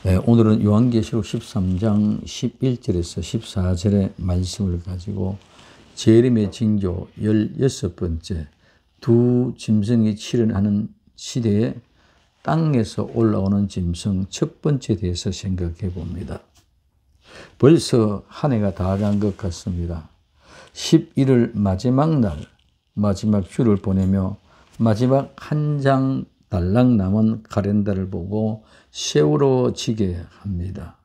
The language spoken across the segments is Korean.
네, 오늘은 요한계시록 13장 11절에서 14절의 말씀을 가지고 재림의 징조 16번째 두 짐승이 출현하는 시대에 땅에서 올라오는 짐승 첫 번째 대해서 생각해 봅니다. 벌써 한 해가 다 간 것 같습니다. 11월 마지막 날, 마지막 주를 보내며 마지막 한 장 달랑 남은 카렌다를 보고 세월어지게 합니다.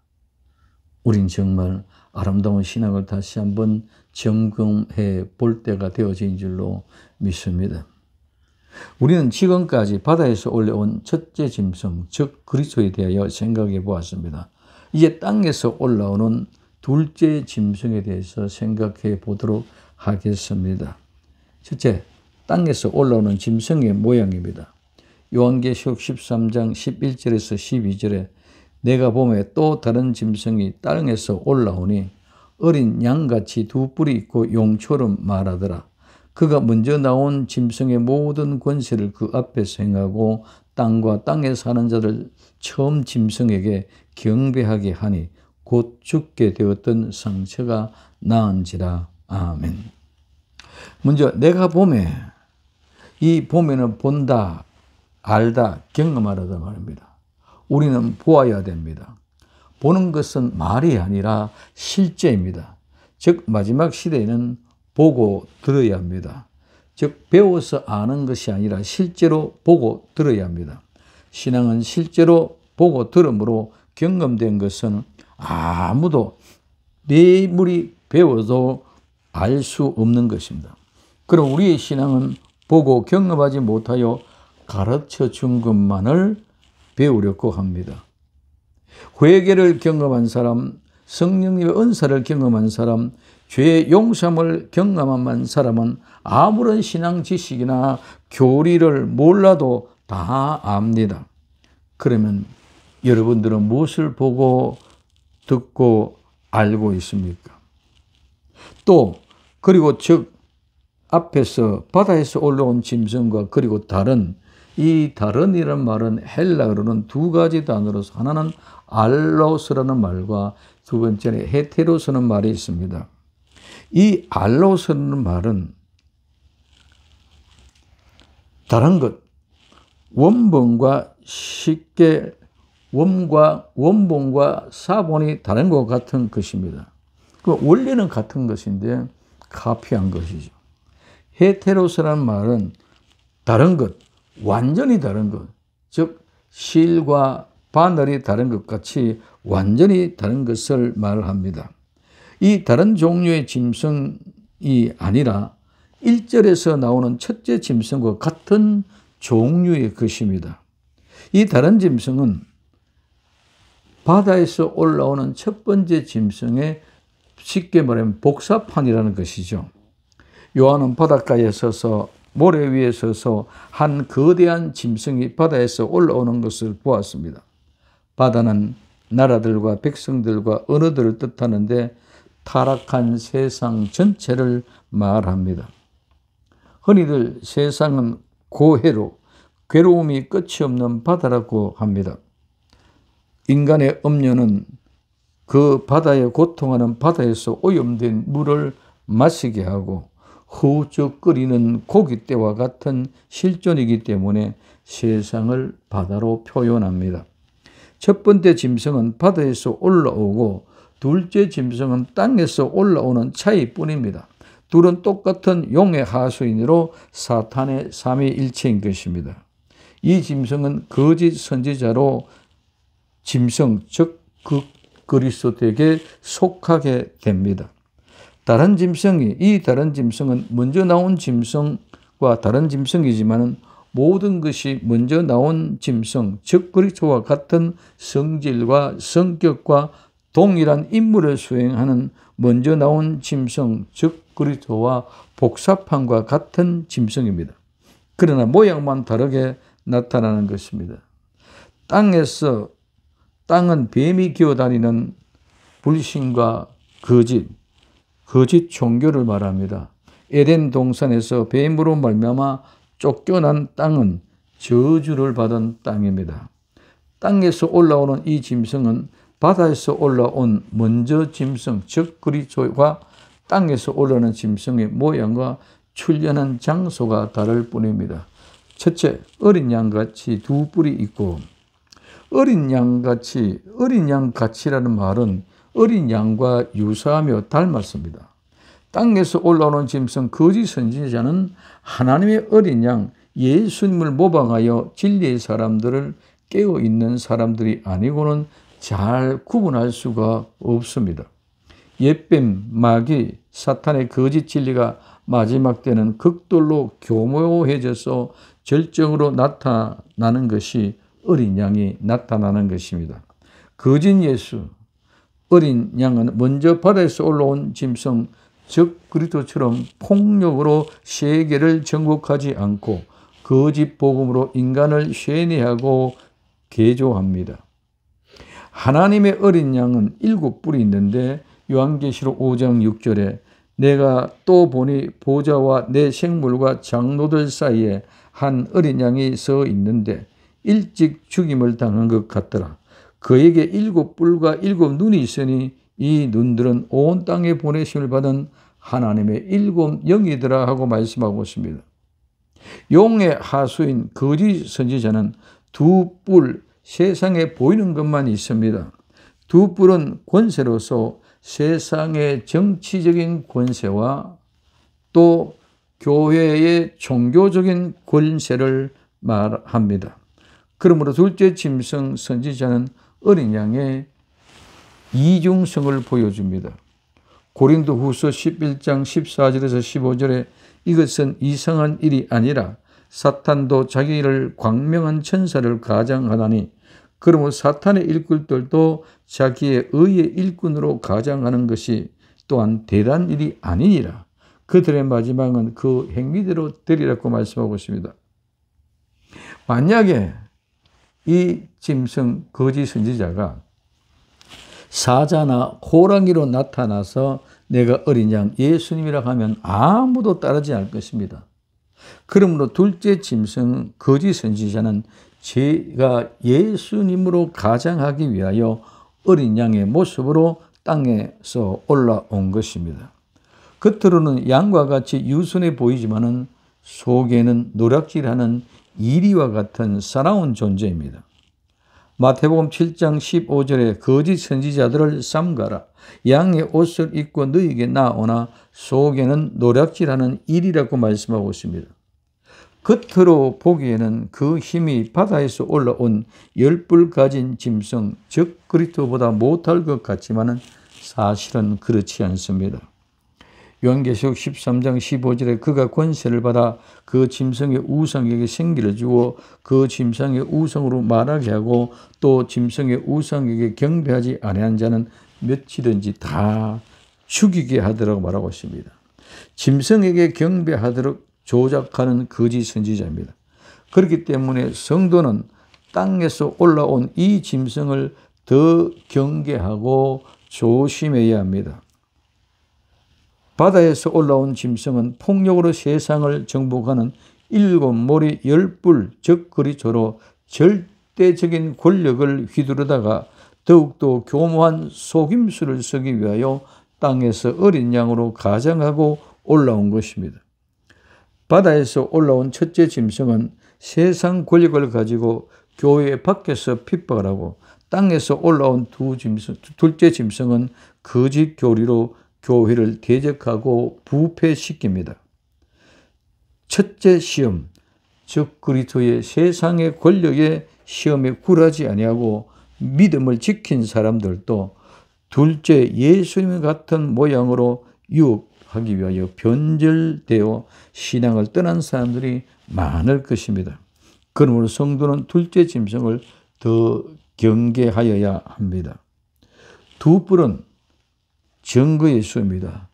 우린 정말 아름다운 신앙을 다시 한번 점검해 볼 때가 되어진 줄로 믿습니다. 우리는 지금까지 바다에서 올라온 첫째 짐승, 즉 그리스도에 대하여 생각해 보았습니다. 이제 땅에서 올라오는 둘째 짐승에 대해서 생각해 보도록 하겠습니다. 첫째, 땅에서 올라오는 짐승의 모양입니다. 요한계시록 13장 11절에서 12절에 내가 보매 또 다른 짐승이 땅에서 올라오니 어린 양같이 두 뿔이 있고 용처럼 말하더라. 그가 먼저 나온 짐승의 모든 권세를 그 앞에서 행하고 땅과 땅에 사는 자들 처음 짐승에게 경배하게 하니 곧 죽게 되었던 상처가 나은지라. 아멘. 먼저 내가 보매, 이 보매는 본다, 알다, 경험하다 말입니다. 우리는 보아야 됩니다. 보는 것은 말이 아니라 실제입니다. 즉 마지막 시대에는 보고 들어야 합니다. 즉 배워서 아는 것이 아니라 실제로 보고 들어야 합니다. 신앙은 실제로 보고 들음으로 경험된 것은 아무도 내물이 배워도 알 수 없는 것입니다. 그럼 우리의 신앙은 보고 경험하지 못하여 가르쳐 준 것만을 배우려고 합니다. 회개를 경험한 사람, 성령님의 은사를 경험한 사람, 죄의 용서함을 경험한 사람은 아무런 신앙 지식이나 교리를 몰라도 다 압니다. 그러면 여러분들은 무엇을 보고 듣고 알고 있습니까? 또 그리고 즉 앞에서 바다에서 올라온 짐승과 그리고 다른, 이 다른이라는 말은 헬라어로는 두 가지 단어로서 하나는 알로스라는 말과 두 번째는 헤테로스라는 말이 있습니다. 이 알로스라는 말은 다른 것, 원본과 쉽게 원본과 사본이 다른 것 같은 것입니다. 그 원래는 같은 것인데 카피한 것이죠. 헤테로스라는 말은 다른 것, 완전히 다른 것, 즉 실과 바늘이 다른 것 같이 완전히 다른 것을 말합니다. 이 다른 종류의 짐승이 아니라 1절에서 나오는 첫째 짐승과 같은 종류의 것입니다. 이 다른 짐승은 바다에서 올라오는 첫 번째 짐승의 쉽게 말하면 복사판이라는 것이죠. 요한은 바닷가에 서서 모래 위에 서서 한 거대한 짐승이 바다에서 올라오는 것을 보았습니다. 바다는 나라들과 백성들과 언어들을 뜻하는데 타락한 세상 전체를 말합니다. 흔히들 세상은 고해로 괴로움이 끝이 없는 바다라고 합니다. 인간의 음료는 그 바다에 고통하는 바다에서 오염된 물을 마시게 하고 후쭉 끓이는 고깃대와 같은 실존이기 때문에 세상을 바다로 표현합니다. 첫 번째 짐승은 바다에서 올라오고 둘째 짐승은 땅에서 올라오는 차이뿐입니다. 둘은 똑같은 용의 하수인으로 사탄의 삼위일체인 것입니다. 이 짐승은 거짓 선지자로 짐승, 즉 그리스도에게 속하게 됩니다. 이 다른 짐승은 먼저 나온 짐승과 다른 짐승이지만 모든 것이 먼저 나온 짐승, 즉 그리스도와 같은 성질과 성격과 동일한 임무를 수행하는 먼저 나온 짐승, 즉 그리스도와 복사판과 같은 짐승입니다. 그러나 모양만 다르게 나타나는 것입니다. 땅은 뱀이 기어다니는 불신과 거짓 종교를 말합니다. 에덴 동산에서 뱀으로 말미암아 쫓겨난 땅은 저주를 받은 땅입니다. 땅에서 올라오는 이 짐승은 바다에서 올라온 먼저 짐승, 즉 그리스도와 땅에서 올라오는 짐승의 모양과 출현한 장소가 다를 뿐입니다. 첫째, 어린 양같이 두 뿔이 있고, 어린 양같이라는 말은 어린 양과 유사하며 닮았습니다. 땅에서 올라오는 짐승 거짓 선지자는 하나님의 어린 양 예수님을 모방하여 진리의 사람들을 깨어있는 사람들이 아니고는 잘 구분할 수가 없습니다. 옛뱀, 마귀, 사탄의 거짓 진리가 마지막 때는 극도로 교모해져서 절정으로 나타나는 것이 어린 양이 나타나는 것입니다. 거짓 예수, 어린 양은 먼저 바다에서 올라온 짐승, 즉 그리스도처럼 폭력으로 세계를 정복하지 않고 거짓 복음으로 인간을 쇠뇌하고 개조합니다. 하나님의 어린 양은 7뿔이 있는데 요한계시록 5장 6절에 내가 또 보니 보좌와 내 생물과 장로들 사이에 한 어린 양이 서 있는데 일찍 죽임을 당한 것 같더라. 그에게 7뿔과 7눈이 있으니 이 눈들은 온 땅에 보내심을 받은 하나님의 7영이더라 하고 말씀하고 있습니다. 용의 하수인 거짓 선지자는 두 뿔, 세상에 보이는 것만 있습니다. 두 뿔은 권세로서 세상의 정치적인 권세와 또 교회의 종교적인 권세를 말합니다. 그러므로 둘째 짐승 선지자는 어린 양의 이중성을 보여줍니다. 고린도후서 11장 14절에서 15절에 이것은 이상한 일이 아니라 사탄도 자기를 광명한 천사를 가장하나니 그러므로 사탄의 일꾼들도 자기의 의의 일꾼으로 가장하는 것이 또한 대단한 일이 아니니라. 그들의 마지막은 그 행위대로 되리라고 말씀하고 있습니다. 만약에 이 짐승 거짓 선지자가 사자나 호랑이로 나타나서 내가 어린 양 예수님이라 하면 아무도 따르지 않을 것입니다. 그러므로 둘째 짐승 거짓 선지자는 제가 예수님으로 가장하기 위하여 어린 양의 모습으로 땅에서 올라온 것입니다. 겉으로는 양과 같이 유순해 보이지만은 속에는 노략질하는 이리와 같은 사나운 존재입니다. 마태복음 7장 15절에 거짓 선지자들을 삼가라. 양의 옷을 입고 너희에게 나오나 속에는 노략질하는 일이라고 말씀하고 있습니다. 겉으로 보기에는 그 힘이 바다에서 올라온 10뿔 가진 짐승, 즉 그리스도보다 못할 것 같지만은 사실은 그렇지 않습니다. 요한계시록 13장 15절에 그가 권세를 받아 그 짐승의 우상에게 생기를 주어 그 짐승의 우상으로 말하게 하고 또 짐승의 우상에게 경배하지 아니한 자는 며칠든지 다 죽이게 하더라고 말하고 있습니다. 짐승에게 경배하도록 조작하는 거짓 선지자입니다. 그렇기 때문에 성도는 땅에서 올라온 이 짐승을 더 경계하고 조심해야 합니다. 바다에서 올라온 짐승은 폭력으로 세상을 정복하는 7머리 10뿔 즉 그리스도로 절대적인 권력을 휘두르다가 더욱더 교모한 속임수를 쓰기 위하여 땅에서 어린 양으로 가장하고 올라온 것입니다. 바다에서 올라온 첫째 짐승은 세상 권력을 가지고 교회 밖에서 핍박을 하고 땅에서 올라온 둘째 짐승은 거짓 교리로 교회를 대적하고 부패시킵니다. 첫째 시험, 즉 그리스도의 세상의 권력의 시험에 굴하지 아니하고 믿음을 지킨 사람들도 둘째 예수님 같은 모양으로 유혹하기 위하여 변절되어 신앙을 떠난 사람들이 많을 것입니다. 그러므로 성도는 둘째 짐승을 더 경계하여야 합니다. 두 뿔은 증거의 수입니다.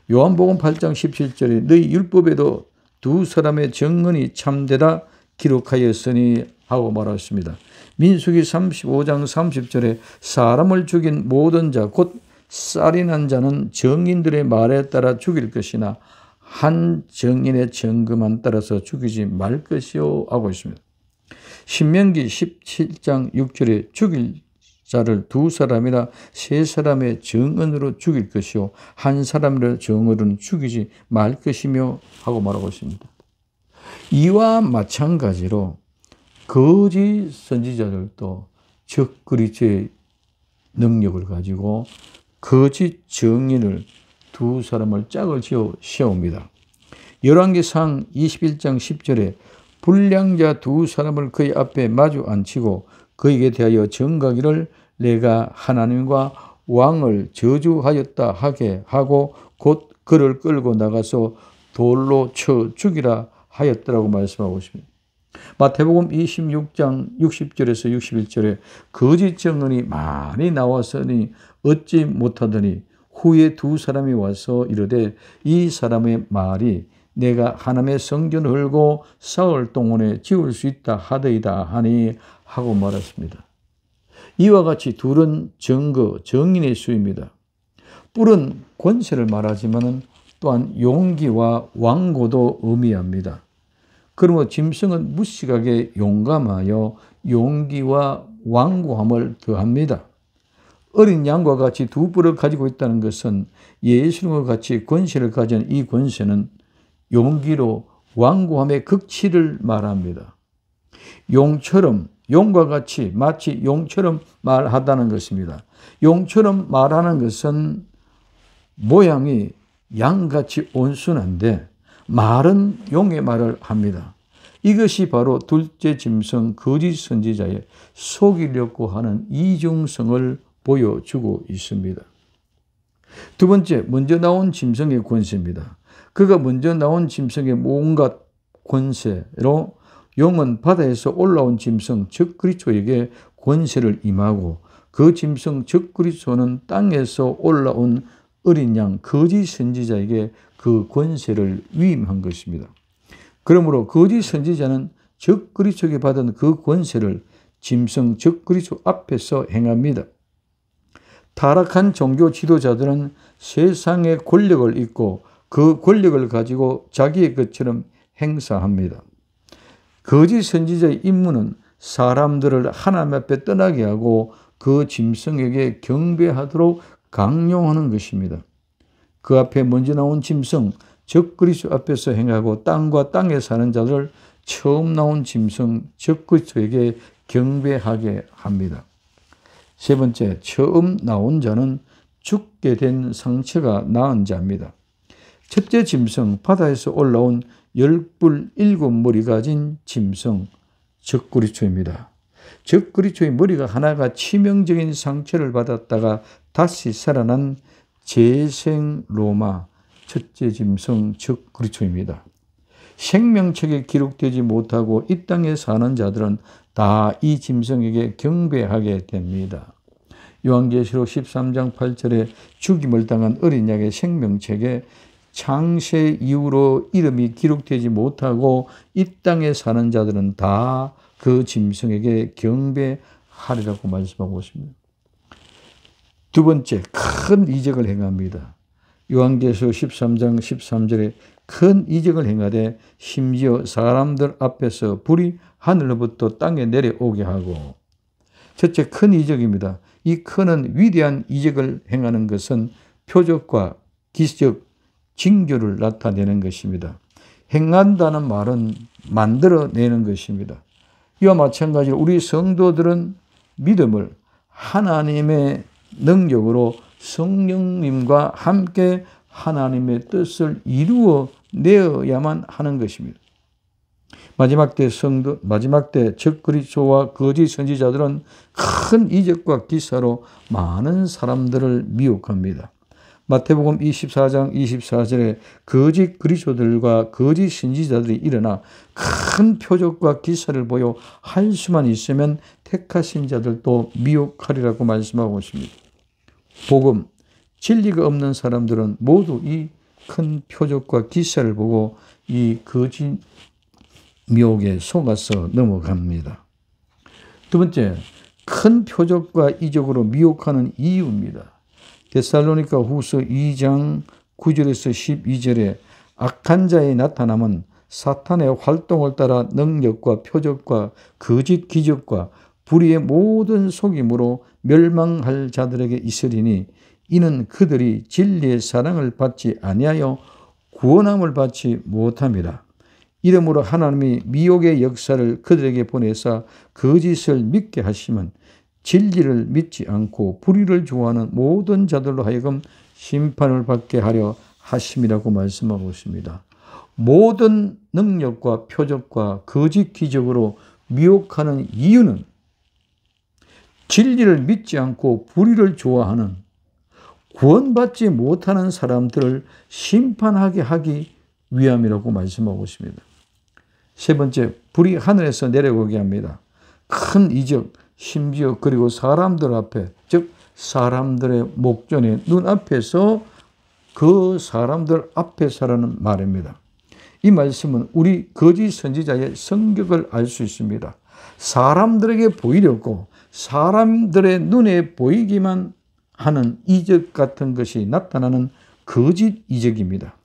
요한복음 8장 17절에 너희 율법에도 두 사람의 증언이 참되다 기록하였으니 하고 말했습니다. 민수기 35장 30절에 사람을 죽인 모든 자 곧 살인한 자는 정인들의 말에 따라 죽일 것이나 한 정인의 증거만 따라서 죽이지 말 것이요 하고 있습니다. 신명기 17장 6절에 죽일 자를 두 사람이나 세 사람의 정언으로 죽일 것이요 한 사람의 정언으로는 죽이지 말 것이며 하고 말하고 있습니다. 이와 마찬가지로 거짓 선지자들도 적 그리스도의 능력을 가지고 거짓 증인을 두 사람을 짝을 지어 세웁니다. 열왕기상 21장 10절에 불량자 두 사람을 그의 앞에 마주 앉히고 그에게 대하여 증거하기를 내가 하나님과 왕을 저주하였다 하게 하고 곧 그를 끌고 나가서 돌로 쳐 죽이라 하였더라고 말씀하고 있습니다. 마태복음 26장 60절에서 61절에 거짓 증언이 많이 나왔으니 얻지 못하더니 후에 두 사람이 와서 이르되 이 사람의 말이 내가 하나님의 성전을 헐고 사흘 동안에 지을 수 있다 하더이다 하니 하고 말했습니다. 이와 같이 둘은 증거, 증인의 수입니다. 뿔은 권세를 말하지만 또한 용기와 완고도 의미합니다. 그러므로 짐승은 무식하게 용감하여 용기와 완고함을 더합니다. 어린 양과 같이 두 뿔을 가지고 있다는 것은 예수님과 같이 권세를 가진 이 권세는 용기로 완고함의 극치를 말합니다. 용과 같이 마치 용처럼 말하다는 것입니다. 용처럼 말하는 것은 모양이 양같이 온순한데 말은 용의 말을 합니다. 이것이 바로 둘째 짐승 거짓 선지자의 속이려고 하는 이중성을 보여주고 있습니다. 두 번째, 먼저 나온 짐승의 권세입니다. 그가 먼저 나온 짐승의 온갖 권세로 용은 바다에서 올라온 짐승 즉 그리스도에게 권세를 임하고 그 짐승 즉 그리스도는 땅에서 올라온 어린 양 거짓 선지자에게 그 권세를 위임한 것입니다. 그러므로 거짓 선지자는 즉 그리스도에게 받은 그 권세를 짐승 즉 그리스도 앞에서 행합니다. 타락한 종교 지도자들은 세상의 권력을 잊고 그 권력을 가지고 자기의 것처럼 행사합니다. 거짓 선지자의 임무는 사람들을 하나님 앞에 떠나게 하고 그 짐승에게 경배하도록 강요하는 것입니다. 그 앞에 먼저 나온 짐승, 즉 그리스도 앞에서 행하고 땅과 땅에 사는 자들 처음 나온 짐승, 즉 그리스도에게 경배하게 합니다. 세 번째, 처음 나온 자는 죽게 된 상처가 나은 자입니다. 첫째 짐승, 바다에서 올라온 10뿔 7머리 가진 짐승, 즉 그리스도입니다. 즉 그리스도의 머리가 하나가 치명적인 상처를 받았다가 다시 살아난 재생 로마 첫째 짐승, 즉 그리스도입니다. 생명책에 기록되지 못하고 이 땅에 사는 자들은 다 이 짐승에게 경배하게 됩니다. 요한계시록 13장 8절에 죽임을 당한 어린 양의 생명책에 창세 이후로 이름이 기록되지 못하고 이 땅에 사는 자들은 다 그 짐승에게 경배하리라고 말씀하고 있습니다. 두 번째, 큰 이적을 행합니다. 요한계시록 13장 13절에 큰 이적을 행하되 심지어 사람들 앞에서 불이 하늘로부터 땅에 내려오게 하고, 첫째 큰 이적입니다. 이 큰은 위대한 이적을 행하는 것은 표적과 기적, 징조를 나타내는 것입니다. 행한다는 말은 만들어내는 것입니다. 이와 마찬가지로 우리 성도들은 믿음을 하나님의 능력으로 성령님과 함께 하나님의 뜻을 이루어내어야만 하는 것입니다. 마지막 때 즉 그리스도와 거짓 선지자들은 큰 이적과 기사로 많은 사람들을 미혹합니다. 마태복음 24장 24절에 거짓 그리스도들과 거짓 선지자들이 일어나 큰 표적과 기사를 보여 할 수만 있으면 택하신 자들도 미혹하리라고 말씀하고 있습니다. 복음, 진리가 없는 사람들은 모두 이 큰 표적과 기사를 보고 이 거짓 미혹에 속아서 넘어갑니다. 두 번째, 큰 표적과 이적으로 미혹하는 이유입니다. 데살로니가 후서 2장 9절에서 12절에 악한 자의 나타남은 사탄의 활동을 따라 능력과 표적과 거짓 기적과 불의의 모든 속임으로 멸망할 자들에게 있으리니 이는 그들이 진리의 사랑을 받지 아니하여 구원함을 받지 못함이라. 이러므로 하나님이 미혹의 역사를 그들에게 보내사 거짓을 믿게 하시면 진리를 믿지 않고 불의를 좋아하는 모든 자들로 하여금 심판을 받게 하려 하심이라고 말씀하고 있습니다. 모든 능력과 표적과 거짓 기적으로 미혹하는 이유는 진리를 믿지 않고 불의를 좋아하는 구원받지 못하는 사람들을 심판하게 하기 위함이라고 말씀하고 있습니다. 세 번째, 불이 하늘에서 내려오게 합니다. 큰 이적, 심지어 그리고 사람들 앞에, 즉 사람들의 목전에 눈앞에서 그 사람들 앞에서라는 말입니다. 이 말씀은 우리 거짓 선지자의 성격을 알 수 있습니다. 사람들에게 보이려고 사람들의 눈에 보이기만 하는 이적 같은 것이 나타나는 거짓 이적입니다.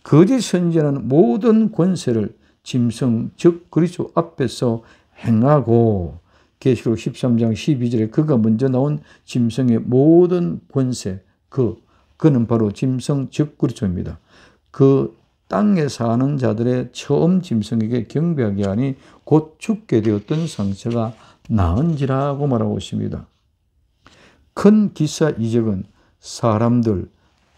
거짓 선지자는 모든 권세를 짐승 즉 그리스도 앞에서 행하고 계시록 13장 12절에 그가 먼저 나온 짐승의 모든 권세 그는 바로 짐승 즉 그리스도입니다. 그 땅에 사는 자들의 처음 짐승에게 경배하게 하니 곧 죽게 되었던 상처가 나은지라고 말하고 있습니다. 큰 기사 이적은 사람들,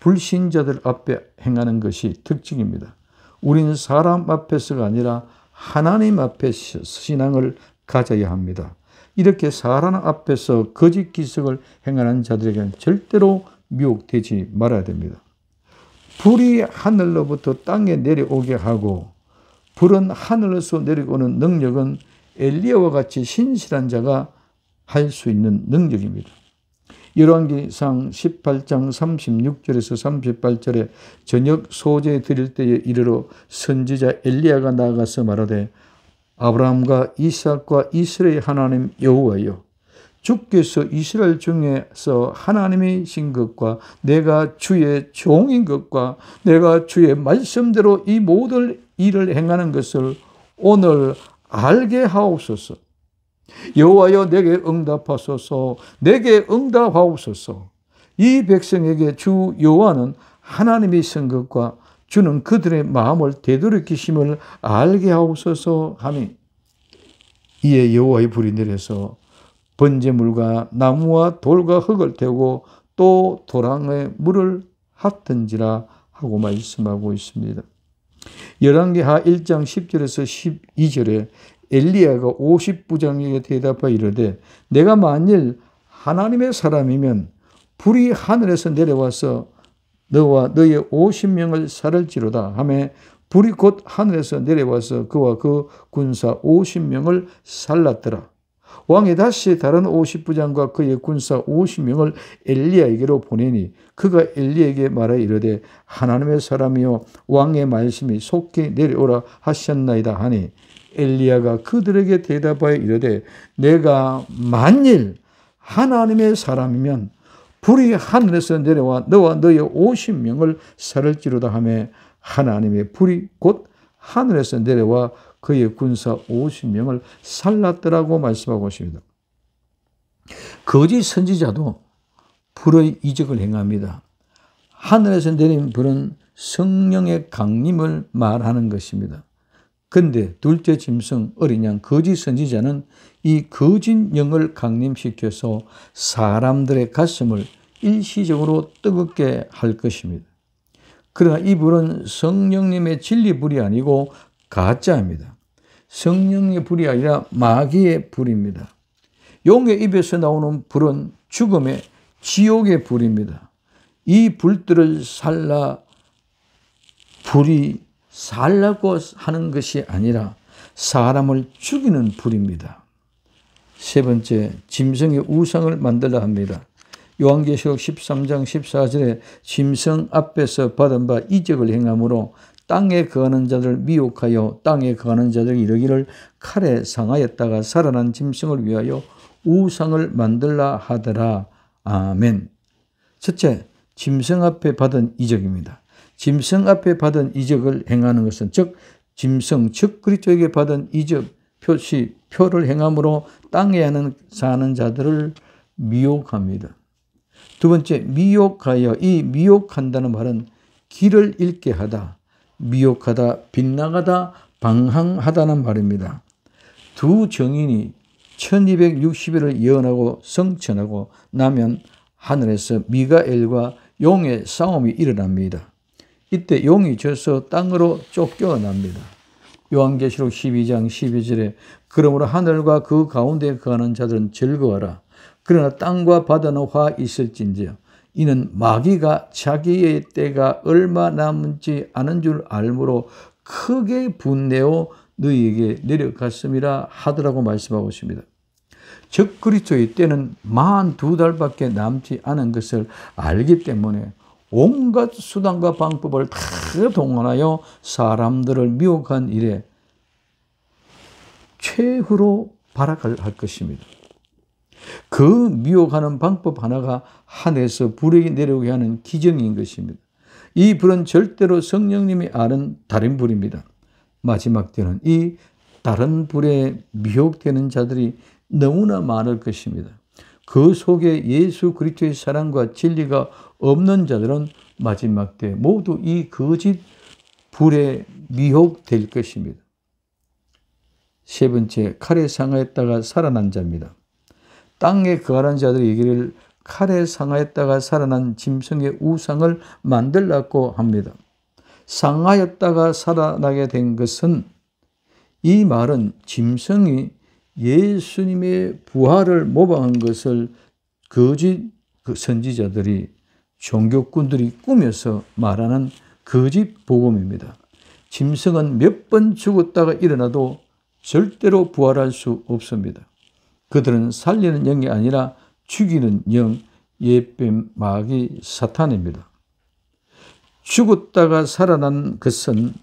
불신자들 앞에 행하는 것이 특징입니다. 우리는 사람 앞에서가 아니라 하나님 앞에서 신앙을 가져야 합니다. 이렇게 사람 앞에서 거짓 기적을 행하는 자들에게는 절대로 미혹되지 말아야 됩니다. 불이 하늘로부터 땅에 내려오게 하고 불은 하늘에서 내려오는 능력은 엘리야와 같이 신실한 자가 할 수 있는 능력입니다. 열왕기상 18장 36절에서 38절에 저녁 소재 드릴 때에 이르러 선지자 엘리야가 나아가서 말하되 아브라함과 이삭과 이스라엘 하나님 여호와여 주께서 이스라엘 중에서 하나님이신 것과 내가 주의 종인 것과 내가 주의 말씀대로 이 모든 일을 행하는 것을 오늘 알게 하옵소서. 여호와여 내게 응답하소서. 내게 응답하옵소서. 이 백성에게 주 여호와는 하나님이신 것과 주는 그들의 마음을 되돌이키심을 알게 하옵소서 하니 이에 여호와의 불이 내려서 번제물과 나무와 돌과 흙을 태우고 또 도랑에 물을 핫던지라 하고 말씀하고 있습니다. 열왕기하 1장 10절에서 12절에 엘리야가 50부장에게 대답하여 이르되 내가 만일 하나님의 사람이면 불이 하늘에서 내려와서 너와 너의 50명을 살을지로다 하매 불이 곧 하늘에서 내려와서 그와 그 군사 50명을 살랐더라. 왕이 다시 다른 50부장과 그의 군사 50명을 엘리야에게로 보내니 그가 엘리야에게 말하여 이르되 하나님의 사람이여 왕의 말씀이 속히 내려오라 하셨나이다 하니 엘리야가 그들에게 대답하여 이르되 내가 만일 하나님의 사람이면 불이 하늘에서 내려와 너와 너의 50명을 살을지로다 하며 하나님의 불이 곧 하늘에서 내려와 그의 군사 50명을 살랐더라고 말씀하고 있습니다. 거짓 선지자도 불의 이적을 행합니다. 하늘에서 내린 불은 성령의 강림을 말하는 것입니다. 그런데 둘째 짐승 어린 양 거짓 선지자는 이 거짓 영을 강림시켜서 사람들의 가슴을 일시적으로 뜨겁게 할 것입니다. 그러나 이 불은 성령님의 진리 불이 아니고 가짜입니다. 성령의 불이 아니라 마귀의 불입니다. 용의 입에서 나오는 불은 죽음의 지옥의 불입니다. 이 불들을 불이 살라고 하는 것이 아니라 사람을 죽이는 불입니다. 세 번째, 짐승의 우상을 만들라 합니다. 요한계시록 13장 14절에 짐승 앞에서 받은 바 이적을 행함으로 땅에 거하는 자들을 미혹하여 땅에 거하는 자들이 이르기를 칼에 상하였다가 살아난 짐승을 위하여 우상을 만들라 하더라. 아멘. 첫째, 짐승 앞에 받은 이적입니다. 짐승 앞에 받은 이적을 행하는 것은 즉 짐승 즉 그리스도에게 받은 이적 표시 표를 행함으로 땅에 사는 자들을 미혹합니다. 두 번째, 미혹하여. 이 미혹한다는 말은 길을 잃게 하다, 미혹하다, 빗나가다, 방황하다는 말입니다. 두 정인이 1260일을 예언하고 성천하고 나면 하늘에서 미가엘과 용의 싸움이 일어납니다. 이때 용이 져서 땅으로 쫓겨납니다. 요한계시록 12장 12절에 그러므로 하늘과 그 가운데 거하는 자들은 즐거워라. 그러나 땅과 바다는 화 있을진저 이는 마귀가 자기의 때가 얼마 남지 않은 줄 알므로 크게 분내어 너희에게 내려갔음이라 하더라고 말씀하고 있습니다. 즉 그리스도의 때는 42달밖에 남지 않은 것을 알기 때문에 온갖 수단과 방법을 다 동원하여 사람들을 미혹한 일에 최후로 발악할 것입니다. 그 미혹하는 방법 하나가 하늘에서 불이 내려오게 하는 기정인 것입니다. 이 불은 절대로 성령님이 아는 다른 불입니다. 마지막 때는 이 다른 불에 미혹되는 자들이 너무나 많을 것입니다. 그 속에 예수 그리스도의 사랑과 진리가 없는 자들은 마지막 때 모두 이 거짓 불에 미혹될 것입니다. 세 번째, 칼에 상하였다가 살아난 자입니다. 땅에 거하는 자들이 이기를 칼에 상하였다가 살아난 짐승의 우상을 만들라고 합니다. 상하였다가 살아나게 된 것은, 이 말은 짐승이 예수님의 부활을 모방한 것을 거짓 선지자들이, 종교꾼들이 꾸며서 말하는 거짓 복음입니다. 짐승은 몇 번 죽었다가 일어나도 절대로 부활할 수 없습니다. 그들은 살리는 영이 아니라 죽이는 영, 옛뱀, 마귀, 사탄입니다. 죽었다가 살아난 것은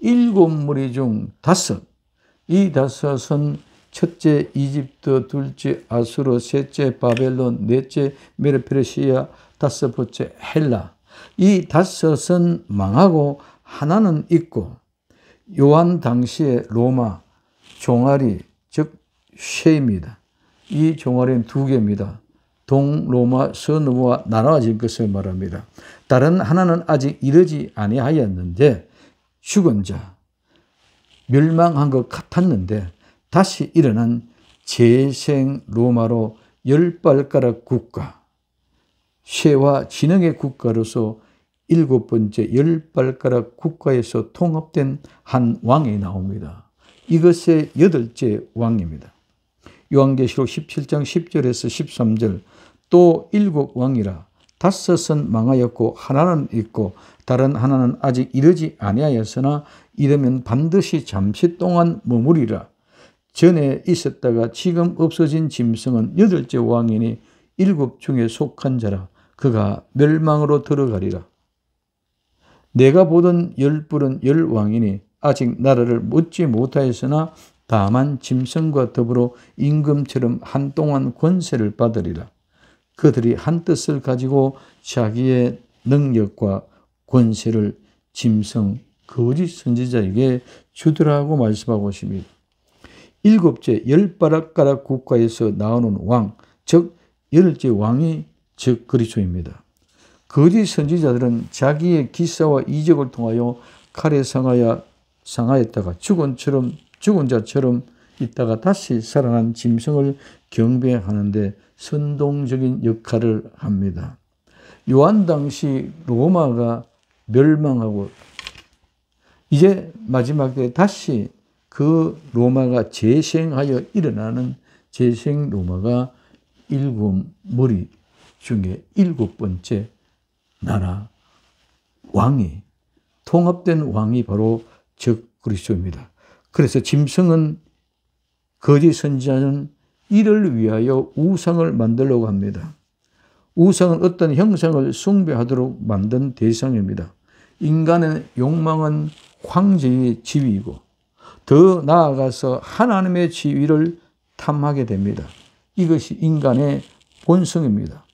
7무리 중 5. 이 5은 첫째 이집트, 둘째 아수르, 셋째 바벨론, 넷째 메르페르시아, 5번째 헬라. 이 5은 망하고 하나는 있고, 요한 당시의 로마 종아리, 즉 쉐입니다. 이 종아리는 2개입니다. 동로마, 서로마 나눠진 것을 말합니다. 다른 하나는 아직 이르지 아니하였는데, 죽은 자, 멸망한 것 같았는데 다시 일어난 재생 로마로 10발가락 국가, 쇠와 진흙의 국가로서 7번째 10발가락 국가에서 통합된 한 왕이 나옵니다. 이것의 8째 왕입니다. 요한계시록 17장 10절에서 13절, 또 7 왕이라 5은 망하였고 하나는 있고 다른 하나는 아직 이르지 아니하였으나 이르면 반드시 잠시 동안 머무리라. 전에 있었다가 지금 없어진 짐승은 8째 왕이니 7 중에 속한 자라. 그가 멸망으로 들어가리라. 내가 보던 10뿔은 10왕이니 아직 나라를 얻지 못하였으나 다만 짐승과 더불어 임금처럼 한동안 권세를 받으리라. 그들이 한 뜻을 가지고 자기의 능력과 권세를 짐승, 거짓 선지자에게 주더라고 말씀하고 있습니다. 7째 10발가락 국가에서 나오는 왕, 즉 8째 왕이 즉 그리스도입니다. 거짓 선지자들은 자기의 기사와 이적을 통하여 칼에 상하였다가 죽은 자처럼 있다가 다시 살아난 짐승을 경배하는데 선동적인 역할을 합니다. 요한 당시 로마가 멸망하고 이제 마지막 때 다시 그 로마가 재생하여 일어나는 재생 로마가 7무리 중에 7번째 나라 왕이, 통합된 왕이 바로 즉 그리스도입니다. 그래서 짐승은, 거짓 선지자는 이를 위하여 우상을 만들려고 합니다. 우상은 어떤 형상을 숭배하도록 만든 대상입니다. 인간의 욕망은 황제의 지위이고 더 나아가서 하나님의 지위를 탐하게 됩니다. 이것이 인간의 본성입니다.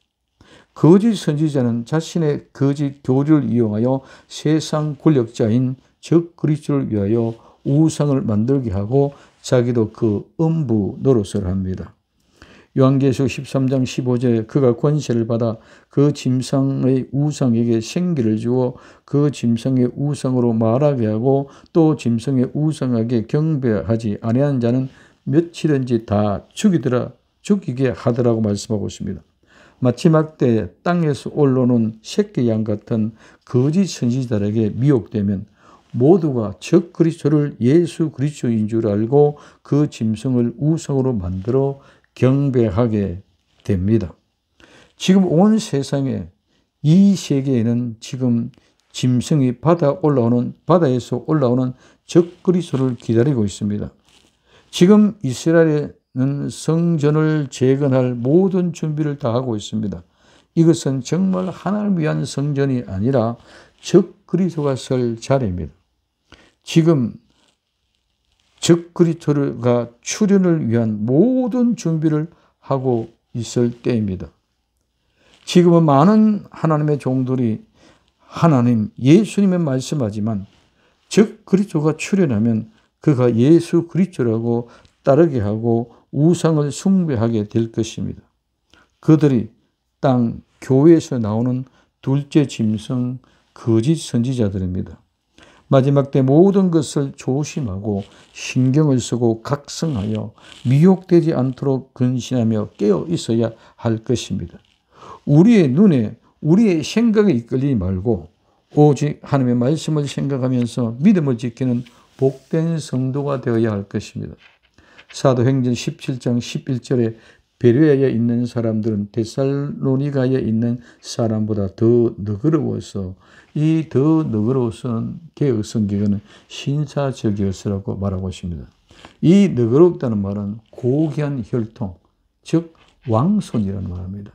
거짓 선지자는 자신의 거짓 교리를 이용하여 세상 권력자인 즉 그리스도를 위하여 우상을 만들게 하고 자기도 그 음부 노릇을 합니다. 요한계시록 13장 15절에 그가 권세를 받아 그 짐승의 우상에게 생기를 주어 그 짐승의 우상으로 말하게 하고 또 짐승의 우상에게 경배하지 아니하는 자는 며칠인지 다 죽이게 하더라고 말씀하고 있습니다. 마지막 때 땅에서 올라오는 새끼 양 같은 거짓 선지자들에게 미혹되면 모두가 적 그리스도를 예수 그리스도인 줄 알고 그 짐승을 우상으로 만들어 경배하게 됩니다. 지금 온 세상에 이 세계에는 지금 짐승이 바다에서 올라오는 적 그리스도를 기다리고 있습니다. 지금 이스라엘은 성전을 재건할 모든 준비를 다 하고 있습니다. 이것은 정말 하나님을 위한 성전이 아니라 적 그리스도가 설 자리입니다. 지금 적 그리스도가 출현을 위한 모든 준비를 하고 있을 때입니다. 지금은 많은 하나님의 종들이 하나님, 예수님의 말씀하지만 적 그리스도가 출현하면 그가 예수 그리스도라고 따르게 하고 우상을 숭배하게 될 것입니다. 그들이 땅 교회에서 나오는 둘째 짐승 거짓 선지자들입니다. 마지막 때 모든 것을 조심하고 신경을 쓰고 각성하여 미혹되지 않도록 근신하며 깨어 있어야 할 것입니다. 우리의 눈에 우리의 생각에 이끌리지 말고 오직 하나님의 말씀을 생각하면서 믿음을 지키는 복된 성도가 되어야 할 것입니다. 사도행전 17장 11절에 베레아에 있는 사람들은 데살로니가에 있는 사람보다 더 너그러워서 이 더 너그러워서는 개혁 성경에는 신사적이었으라고 말하고 있습니다. 이 너그럽다는 말은 고귀한 혈통, 즉 왕손이라는 말입니다.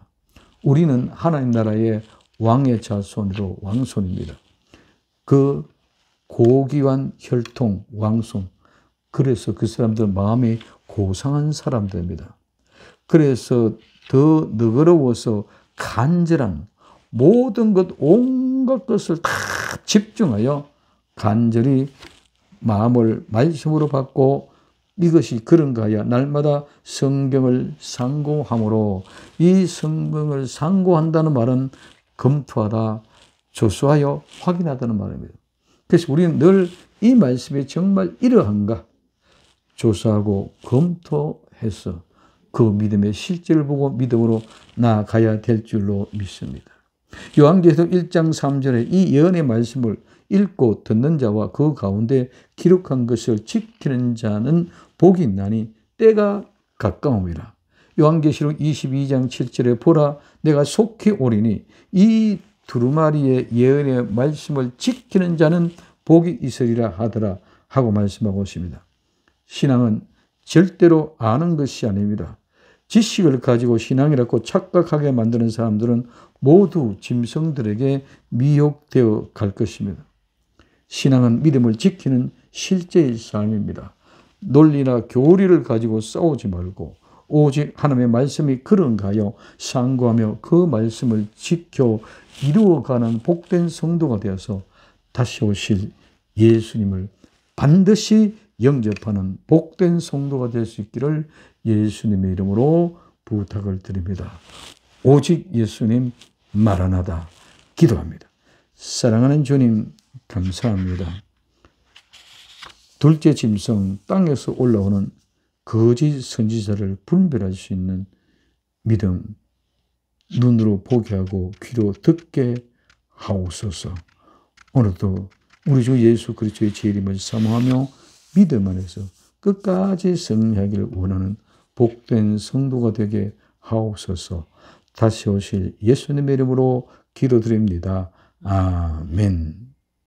우리는 하나님 나라의 왕의 자손으로 왕손입니다. 그 고귀한 혈통, 왕손. 그래서 그 사람들은 마음이 고상한 사람들입니다. 그래서 더 너그러워서 간절한 모든 것, 온갖 것을 다 집중하여 간절히 마음을 말씀으로 받고 이것이 그런가 하여 날마다 성경을 상고함으로 이 성경을 상고한다는 말은 검토하다, 조수하여 확인하다는 말입니다. 그래서 우리는 늘 이 말씀이 정말 이러한가 조사하고 검토해서 그 믿음의 실제를 보고 믿음으로 나아가야 될 줄로 믿습니다. 요한계시록 1장 3절에 이 예언의 말씀을 읽고 듣는 자와 그 가운데 기록한 것을 지키는 자는 복이 있나니 때가 가까움이라. 요한계시록 22장 7절에 보라 내가 속히 오리니 이 두루마리의 예언의 말씀을 지키는 자는 복이 있으리라 하더라 하고 말씀하고 있습니다. 신앙은 절대로 아는 것이 아닙니다. 지식을 가지고 신앙이라고 착각하게 만드는 사람들은 모두 짐승들에게 미혹되어 갈 것입니다. 신앙은 믿음을 지키는 실제의 삶입니다. 논리나 교리를 가지고 싸우지 말고 오직 하나님의 말씀이 그런가 하여 상고하며 그 말씀을 지켜 이루어가는 복된 성도가 되어서 다시 오실 예수님을 반드시 영접하는 복된 성도가 될 수 있기를 예수님의 이름으로 부탁을 드립니다. 오직 예수님 마라나다 기도합니다. 사랑하는 주님 감사합니다. 둘째 짐승 땅에서 올라오는 거짓 선지자를 분별할 수 있는 믿음, 눈으로 보게 하고 귀로 듣게 하옵소서. 오늘도 우리 주 예수 그리스도의 재림을 사모하며 믿음 안에서 끝까지 승리하기를 원하는 복된 성도가 되게 하옵소서. 다시 오실 예수님의 이름으로 기도드립니다. 아멘.